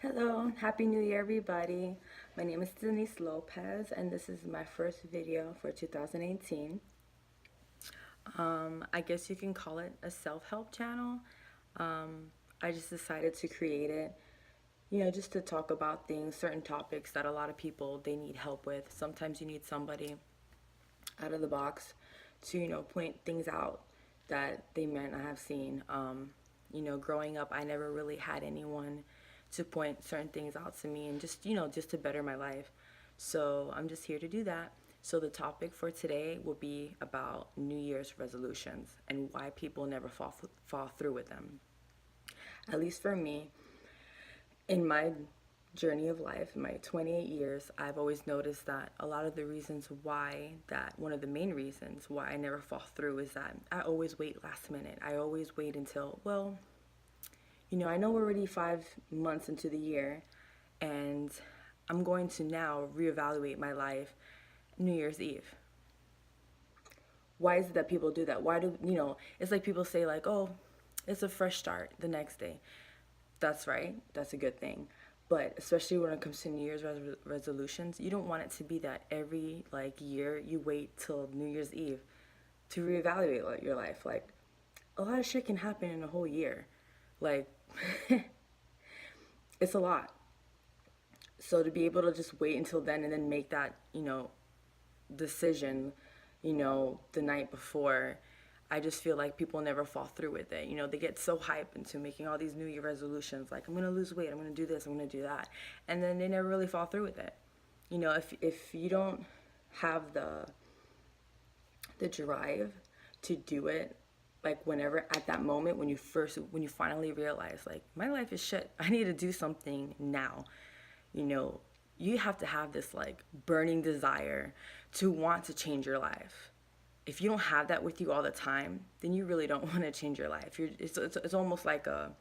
Hello, Happy New Year, everybody. My name is Denise Lopez, and this is my first video for 2018. I guess you can call it a self help channel. I just decided to create it, just to talk about things, certain topics that a lot of people they need help with. Sometimes you need somebody out of the box to, point things out that they might not have seen. Growing up, I never really had anyone to point certain things out to me and just to better my life. So I'm just here to do that. So the topic for today will be about New Year's resolutions and why people never fall through with them. At least for me, in my journey of life, my 28 years, I've always noticed that a lot of the reasons why one of the main reasons why I never fall through is that I always wait last minute. I always wait until, well, I know we're already 5 months into the year and I'm going to now reevaluate my life New Year's Eve. Why is it that people do that? Why do, it's like people say, like, oh, it's a fresh start the next day. That's right. That's a good thing. But especially when it comes to New Year's resolutions, you don't want it to be that every year you wait till New Year's Eve to reevaluate your life. Like, a lot of shit can happen in a whole year. Like, it's a lot. So to be able to just wait until then and then make that, decision, the night before, I just feel like people never fall through with it. They get so hyped into making all these New Year resolutions, like, I'm gonna lose weight, I'm gonna do this, I'm gonna do that. And then they never really fall through with it. If you don't have the drive to do it, like whenever at that moment when you finally realize, like, my life is shit, I need to do something now, you know you have to have this like burning desire to want to change your life. If you don't have that with you all the time, then you really don't want to change your life. It's almost like a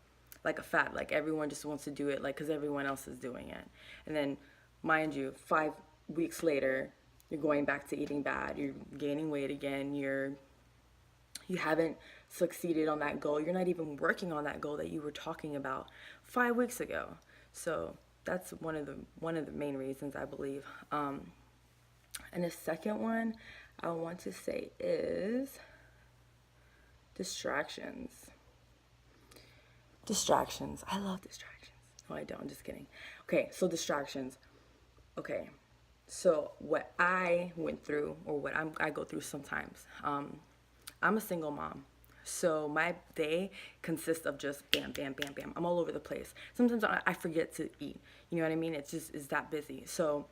fad. Like, everyone just wants to do it, like, because everyone else is doing it. And then, mind you, 5 weeks later, you're going back to eating bad. You're gaining weight again. You haven't succeeded on that goal. You're not even working on that goal that you were talking about 5 weeks ago. So that's one of the main reasons, I believe. And the second one I want to say is distractions. Distractions. I love distractions. No, I don't. I'm just kidding. Okay, so distractions. Okay, so what I went through, or what I go through sometimes, I'm a single mom. So my day consists of just bam, bam, bam, bam. I'm all over the place. Sometimes I forget to eat. You know what I mean? It's that busy. So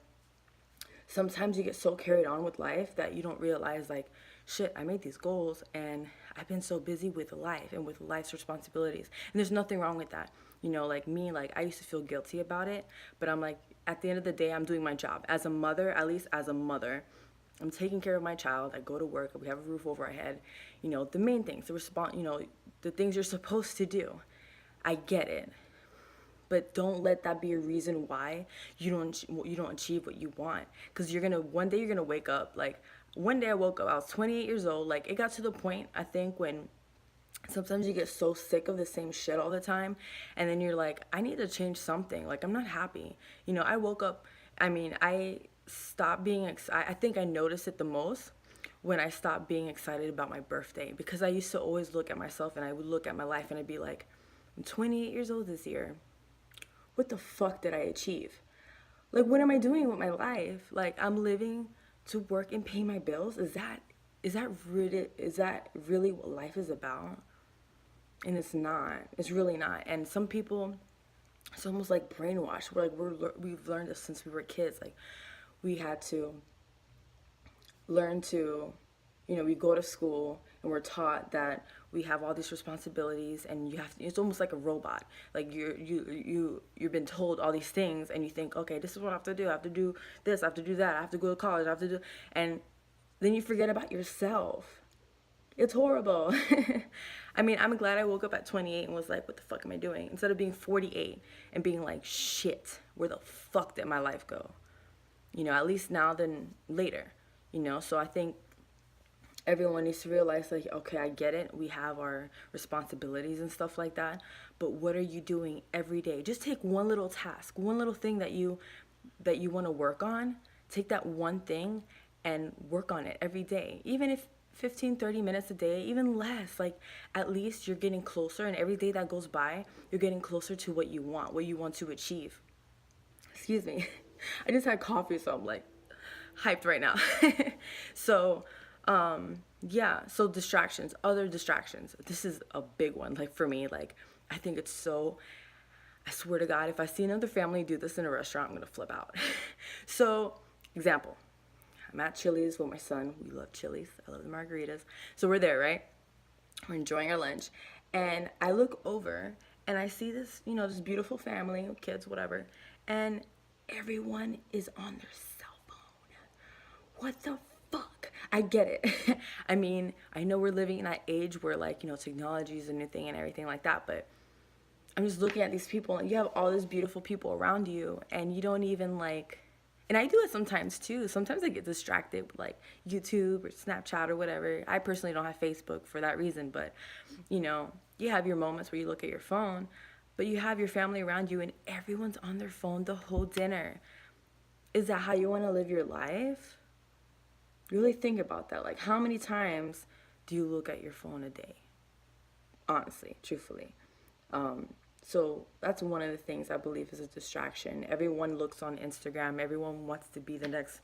sometimes you get so carried on with life that you don't realize, like, shit, I made these goals and I've been so busy with life and with life's responsibilities. And there's nothing wrong with that. Like me, like, I used to feel guilty about it, but I'm like, at the end of the day, I'm doing my job. As a mother, at least as a mother, I'm taking care of my child. I go to work. We have a roof over our head. The main things, the things you're supposed to do. I get it, but don't let that be a reason why you don't achieve what you want. Because one day you're gonna wake up. Like, one day I woke up. I was 28 years old. Like, it got to the point, I think, when sometimes you get so sick of the same shit all the time, and then you're like, I need to change something. Like, I'm not happy. I woke up. I mean, I stopped being I think I noticed it the most when I stopped being excited about my birthday, because I used to always look at myself and I would look at my life and I'd be like, I'm 28 years old this year. What the fuck did I achieve? Like, what am I doing with my life? Like, I'm living to work and pay my bills. Is that really what life is about? And it's not. It's really not. And some people, it's almost like brainwashed. We've learned this since we were kids. Like, we had to learn to, we go to school and we're taught that we have all these responsibilities, and it's almost like a robot. Like, you've been told all these things and you think, okay, this is what I have to do. I have to do this, I have to do that, I have to go to college, I have to do, and then you forget about yourself. It's horrible. I mean, I'm glad I woke up at 28 and was like, what the fuck am I doing? Instead of being 48 and being like, shit, where the fuck did my life go? At least now than later. So I think everyone needs to realize, like, okay, I get it. We have our responsibilities and stuff like that. but what are you doing every day? Just take one little task, one little thing that you want to work on. Take that one thing and work on it every day. Even if 15, 30 minutes a day, even less, like at least you're getting closer, and every day that goes by, you're getting closer to what you want to achieve. Excuse me. I just had coffee, so I'm like hyped right now. So, yeah, so distractions, other distractions. This is a big one. Like for me, like I think it's so, I swear to God, if I see another family do this in a restaurant, I'm gonna flip out. So, example, I'm at Chili's with my son. We love Chili's. I love the margaritas. So we're there, right? We're enjoying our lunch. And I look over and I see this, this beautiful family, kids, whatever. And everyone is on their cell phone. What the fuck? I get it. I mean, I know we're living in that age where like, technology is a new thing and everything like that, but I'm just looking at these people and you have all these beautiful people around you and you don't even like, and I do it sometimes too. Sometimes I get distracted with like YouTube or Snapchat or whatever. I personally don't have Facebook for that reason, but you have your moments where you look at your phone, but you have your family around you and everyone's on their phone the whole dinner. Is that how you want to live your life? Really think about that. Like, how many times do you look at your phone a day? Honestly, truthfully. So that's one of the things I believe is a distraction. Everyone looks on Instagram. Everyone wants to be the next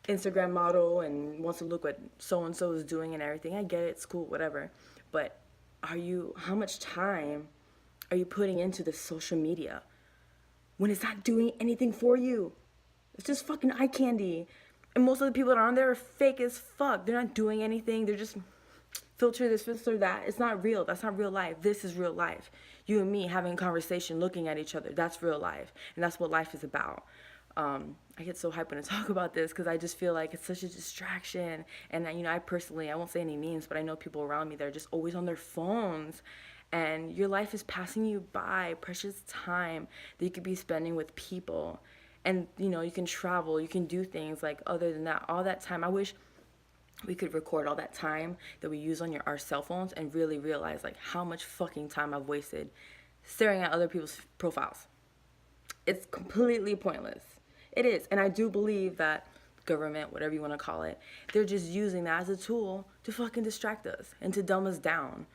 Instagram model and wants to look what so-and-so is doing and everything. I get it. It's cool, whatever. But how much time are you putting into the social media when it's not doing anything for you? It's just fucking eye candy. And most of the people that are on there are fake as fuck. They're not doing anything. They're just filter this, filter that. It's not real. That's not real life. This is real life. You and me having a conversation, looking at each other. That's real life. And that's what life is about. I get so hyped when I talk about this because I just feel like it's such a distraction. And, I personally, I won't say any names, but I know people around me that are just always on their phones. And your life is passing you by, precious time that you could be spending with people. And, you can travel, you can do things like other than that. All that time, I wish we could record all that time that we use on our cell phones and really realize like how much fucking time I've wasted staring at other people's profiles. It's completely pointless. It is. And I do believe that government, whatever you want to call it, they're just using that as a tool to fucking distract us and to dumb us down.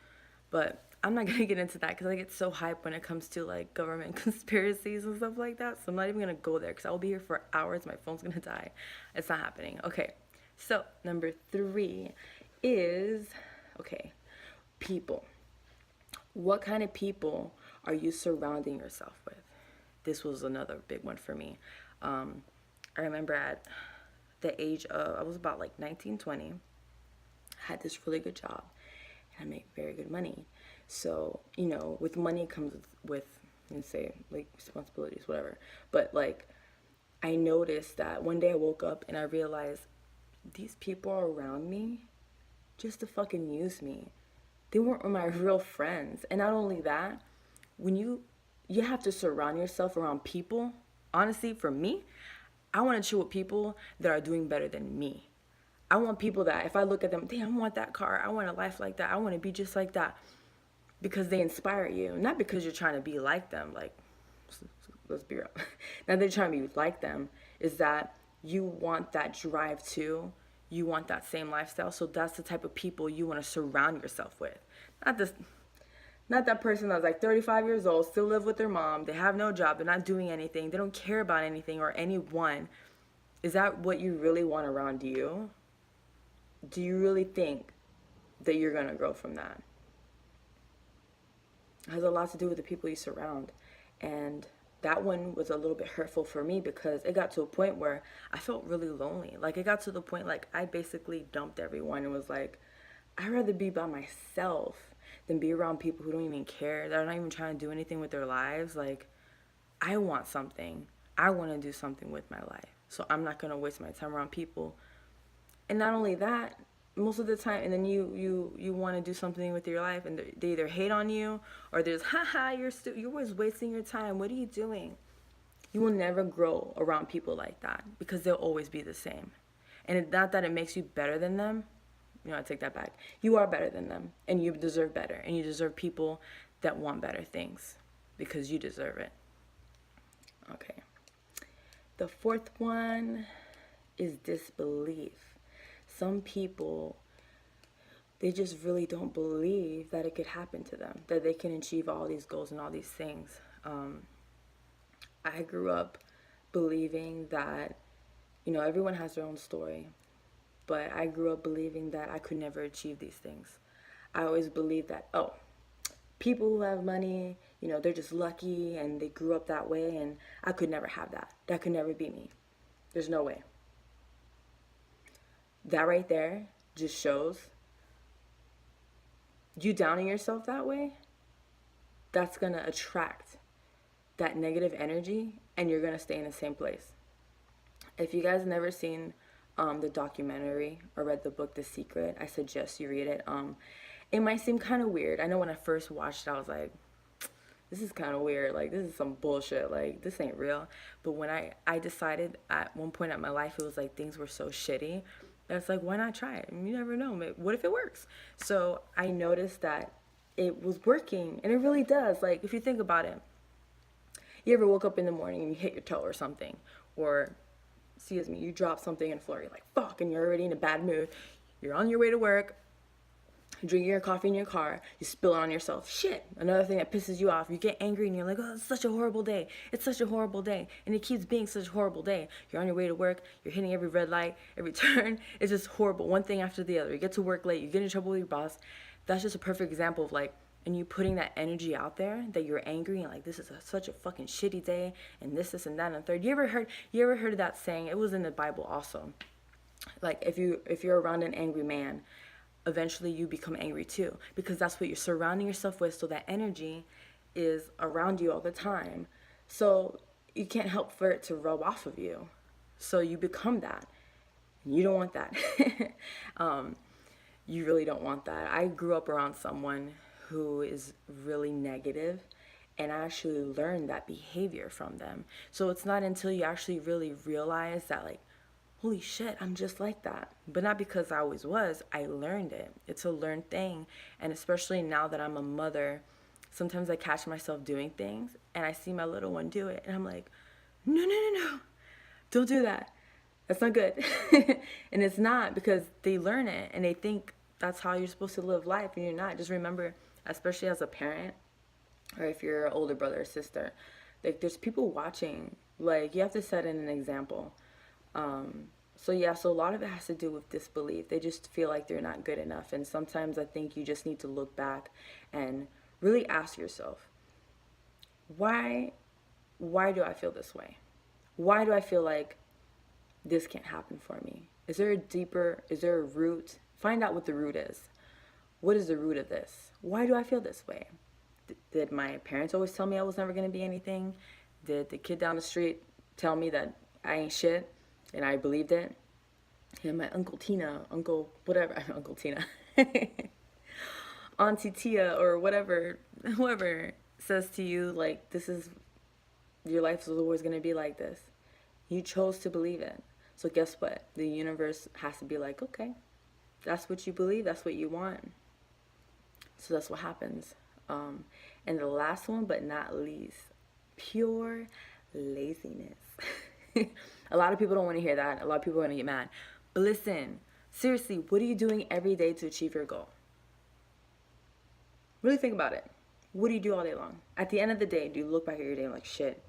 But I'm not going to get into that because I get so hyped when it comes to like government conspiracies and stuff like that. So I'm not even going to go there because I will be here for hours. My phone's going to die. It's not happening. Okay. So number 3 is, people. What kind of people are you surrounding yourself with? This was another big one for me. I remember at the age of, I was about like 19, 20, I had this really good job and I made very good money. So, with money comes with let's say, like responsibilities, whatever. But like, I noticed that one day I woke up and I realized these people are around me just to fucking use me. They weren't my real friends. And not only that, when you have to surround yourself around people, honestly, for me, I want to chill with people that are doing better than me. I want people that if I look at them, damn, I want that car. I want a life like that. I want to be just like that. Because they inspire you. Not because you're trying to be like them. Like, let's be real. Not that you're trying to be like them. Is that you want that drive too. You want that same lifestyle. So that's the type of people you want to surround yourself with. Not that person that's like 35 years old, still live with their mom. They have no job. They're not doing anything. They don't care about anything or anyone. Is that what you really want around you? Do you really think that you're going to grow from that? It has a lot to do with the people you surround. And that one was a little bit hurtful for me because it got to a point where I felt really lonely. Like, it got to the point, like, I basically dumped everyone and was like, I'd rather be by myself than be around people who don't even care, that are not even trying to do anything with their lives. Like, I want something. I want to do something with my life. So I'm not going to waste my time around people. And not only that, most of the time, and then you want to do something with your life, and they either hate on you, or there's, haha, you're always wasting your time. What are you doing? You will never grow around people like that because they'll always be the same. And it's not that it makes you better than them. I take that back. You are better than them, and you deserve better, and you deserve people that want better things because you deserve it. Okay. The fourth one is disbelief. Some people, they just really don't believe that it could happen to them, that they can achieve all these goals and all these things. I grew up believing that, everyone has their own story, but I grew up believing that I could never achieve these things. I always believed that, people who have money, they're just lucky and they grew up that way, and I could never have that. That could never be me. There's no way. That right there just shows you downing yourself that way. That's going to attract that negative energy, and you're going to stay in the same place. If you guys never seen the documentary or read the book The Secret, I suggest you read it. It might seem kind of weird. I know when I first watched it, I was like, this is kind of weird. Like, this is some bullshit. Like, this ain't real. But when I decided at one point in my life, it was like things were so shitty. That's like, why not try it? You never know. What if it works? So I noticed that it was working, and it really does. Like, if you think about it, you ever woke up in the morning and you hit your toe or something, or, you drop something in the floor, you're like, fuck, and you're already in a bad mood. You're on your way to work, drinking your coffee in your car, you spill it on yourself. Shit, another thing that pisses you off. You get angry and you're like, oh, it's such a horrible day. It's such a horrible day. And it keeps being such a horrible day. You're on your way to work, you're hitting every red light, every turn. It's just horrible, one thing after the other. You get to work late, you get in trouble with your boss. That's just a perfect example of like, and you putting that energy out there that you're angry and like, this is such a fucking shitty day, and this and that and the third. You ever heard of that saying? It was in the Bible also. Like, if you're around an angry man, eventually you become angry too, because that's what you're surrounding yourself with. So that energy is around you all the time, so you can't help for it to rub off of you. So you become that. You don't want that. You really don't want that. I grew up around someone who is really negative, and I actually learned that behavior from them. So it's not until you actually really realize that, like, holy shit, I'm just like that. But not because I always was. I learned it. It's a learned thing. And especially now that I'm a mother, sometimes I catch myself doing things and I see my little one do it, and I'm like, no, don't do that. That's not good. And it's not, because they learn it and they think that's how you're supposed to live life, and you're not. Just remember, especially as a parent, or if you're an older brother or sister, like, there's people watching. Like, you have to set in an example. So a lot of it has to do with disbelief. They just feel like they're not good enough. And sometimes I think you just need to look back and really ask yourself, why do I feel this way? Why do I feel like this can't happen for me? Is there a root? Find out what the root is. What is the root of this? Why do I feel this way? Did my parents always tell me I was never going to be anything? Did the kid down the street tell me that I ain't shit? And I believed it. And my Uncle Tina, Uncle Tina, Auntie Tia, or whatever, whoever says to you, like, your life is always going to be like this. You chose to believe it. So guess what? The universe has to be like, okay, that's what you believe, that's what you want. So that's what happens. And the last one, but not least, pure laziness. A lot of people don't want to hear that. A lot of people are going to get mad. But listen, seriously, what are you doing every day to achieve your goal? Really think about it. What do you do all day long? At the end of the day, do you look back at your day and like, shit,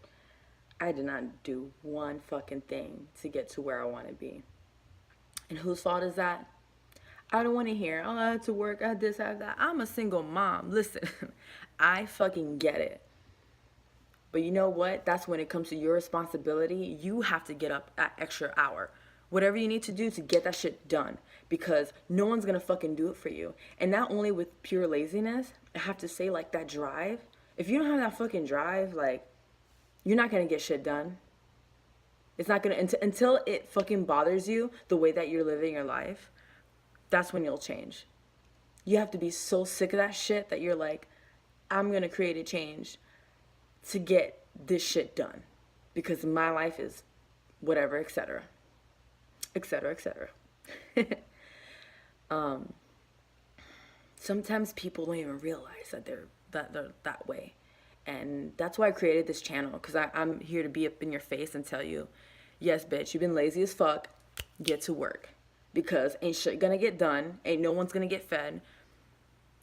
I did not do one fucking thing to get to where I want to be? And whose fault is that? I don't want to hear, oh, I had to work, I had this, I had that. I'm a single mom. Listen, I fucking get it. But you know what? That's when it comes to your responsibility. You have to get up that extra hour. Whatever you need to do to get that shit done. Because no one's going to fucking do it for you. And not only with pure laziness, I have to say, like, that drive. If you don't have that fucking drive, like, you're not going to get shit done. It's not going to, until it fucking bothers you the way that you're living your life, that's when you'll change. You have to be so sick of that shit that you're like, I'm going to create a change to get this shit done, because my life is whatever, etc. etc. etc. Sometimes people don't even realize that they're that they're that way. And that's why I created this channel, because I'm here to be up in your face and tell you, yes, bitch, you've been lazy as fuck. Get to work. Because ain't shit gonna get done. Ain't no one's gonna get fed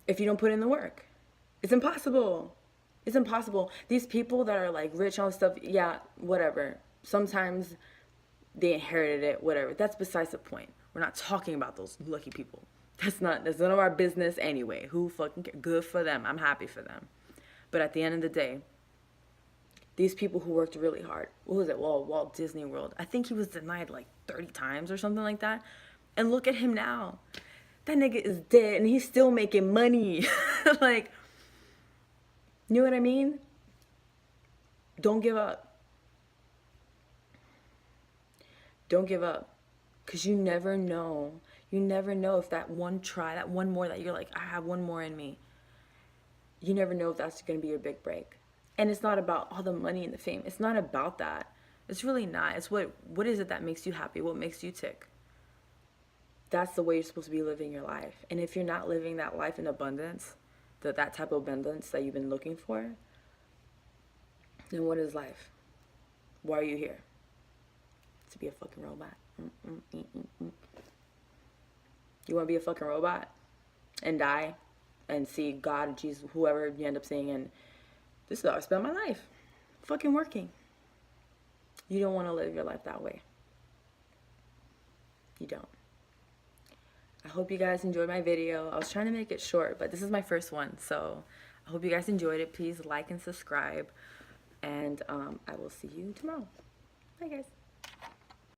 if you don't put in the work. It's impossible. It's impossible. These people that are like rich and all this stuff, yeah, whatever. Sometimes they inherited it, whatever. That's besides the point. We're not talking about those lucky people. That's none of our business anyway. Who fucking cares? Good for them. I'm happy for them. But at the end of the day, these people who worked really hard, what was it? Well, Walt Disney World. I think he was denied like 30 times or something like that. And look at him now. That nigga is dead and he's still making money. Like, you know what I mean? Don't give up. Don't give up. Because you never know. You never know if that one try, that one more that you're like, I have one more in me. You never know if that's going to be your big break. And it's not about all the money and the fame. It's not about that. It's really not. It's what is it that makes you happy? What makes you tick? That's the way you're supposed to be living your life. And if you're not living that life in abundance, that type of abundance that you've been looking for, then what is life? Why are you here? To be a fucking robot. You want to be a fucking robot and die and see God, Jesus, whoever you end up seeing, and this is how I spend my life, fucking working. You don't want to live your life that way. You don't. I hope you guys enjoyed my video. I was trying to make it short, but this is my first one, so I hope you guys enjoyed it. Please like and subscribe, and I will see you tomorrow. Bye, guys.